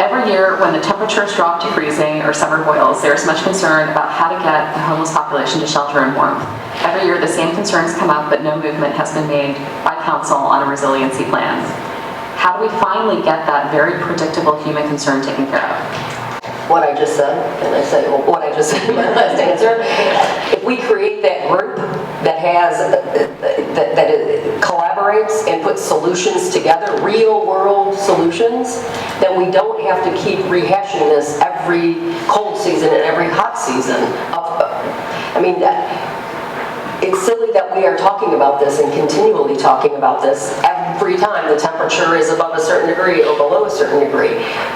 Every year, when the temperatures drop to freezing or summer boils, there is much concern about how to get the homeless population to shelter and warmth. Every year, the same concerns come up, but no movement has been made by council on a resiliency plan. How do we finally get that very predictable human concern taken care of? What I just said, and I said what I just said in my last answer. If we create that group that has that collaborates and puts solutions together, real world solutions, then we don't have to keep rehashing this every cold season and every hot season. I mean, it's silly that we are talking about this and continually talking about this every time the temperature is above a certain degree or below a certain degree.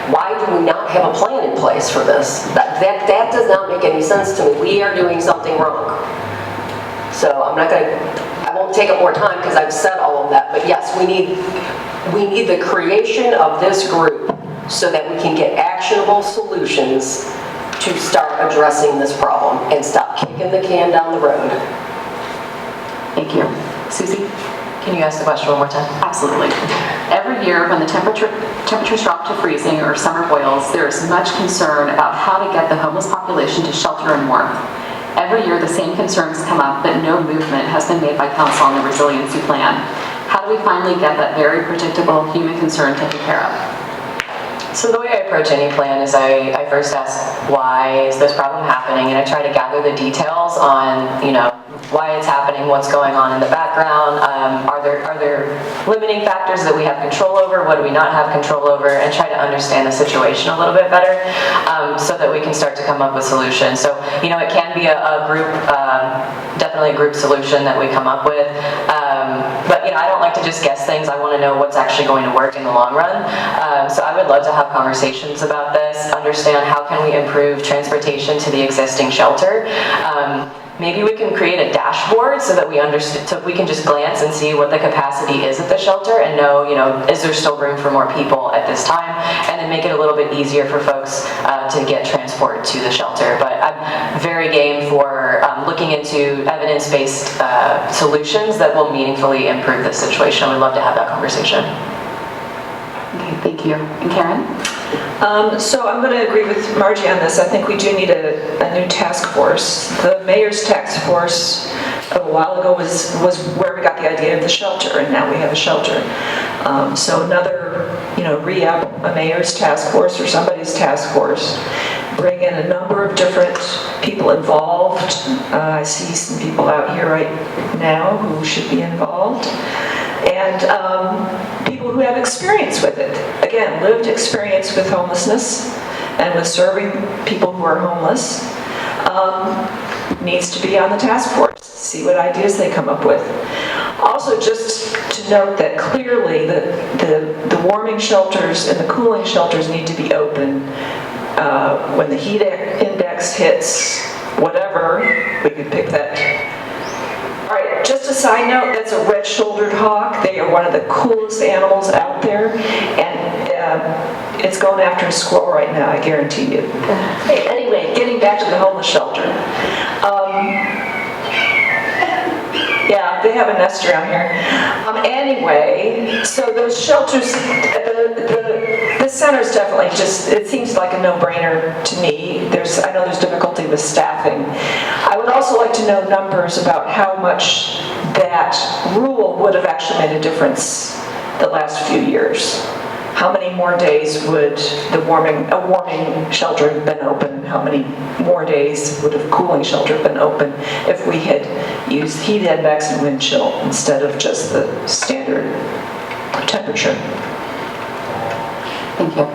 Why do we not have a plan in place for this? That does not make any sense to me. We are doing something wrong. So I won't take up more time because I've said all of that, but yes, we need the creation of this group so that we can get actionable solutions to start addressing this problem and stop kicking the can down the road. Thank you. Susie? Can you ask the question one more time? Absolutely. Every year, when the temperatures drop to freezing or summer boils, there is much concern about how to get the homeless population to shelter and warmth. Every year, the same concerns come up, but no movement has been made by council on the resiliency plan. How do we finally get that very predictable human concern taken care of? So the way I approach any plan is I first ask, why is this problem happening? And I try to gather the details on, why it's happening, what's going on in the background, are there limiting factors that we have control over, what do we not have control over, and try to understand the situation a little bit better so that we can start to come up with solutions. So, it can be a group, definitely a group solution that we come up with, but I don't like to just guess things. I want to know what's actually going to work in the long run. So I would love to have conversations about this, understand how can we improve transportation to the existing shelter. Maybe we can create a dashboard so that we can just glance and see what the capacity is at the shelter and know, is there still room for more people at this time, and then make it a little bit easier for folks to get transport to the shelter. But I'm very game for looking into evidence-based solutions that will meaningfully improve this situation. We'd love to have that conversation. Okay, thank you. And Karen? So I'm going to agree with Margie on this. I think we do need a new task force. The mayor's task force a while ago was where we got the idea of the shelter, and now we have a shelter. So another, re-up a mayor's task force or somebody's task force. Bring in a number of different people involved. I see some people out here right now who should be involved. And people who have experience with it. Again, lived experience with homelessness and with serving people who are homeless needs to be on the task force. See what ideas they come up with. Also, just to note that clearly the warming shelters and the cooling shelters need to be open when the heat index hits whatever. We could pick that. All right, just a side note, that's a red-shouldered hawk. They are one of the coolest animals out there, and it's going after a squirrel right now, I guarantee you. Hey, anyway, getting back to the homeless shelter. Yeah, they have a nest around here. Anyway, so those shelters, the center's definitely it seems like a no-brainer to me. I know there's difficulty with staffing. I would also like to know numbers about how much that rule would have actually made a difference the last few years. How many more days would a warming shelter have been open? How many more days would a cooling shelter have been open if we had used heat index and wind chill instead of just the standard temperature? Thank you.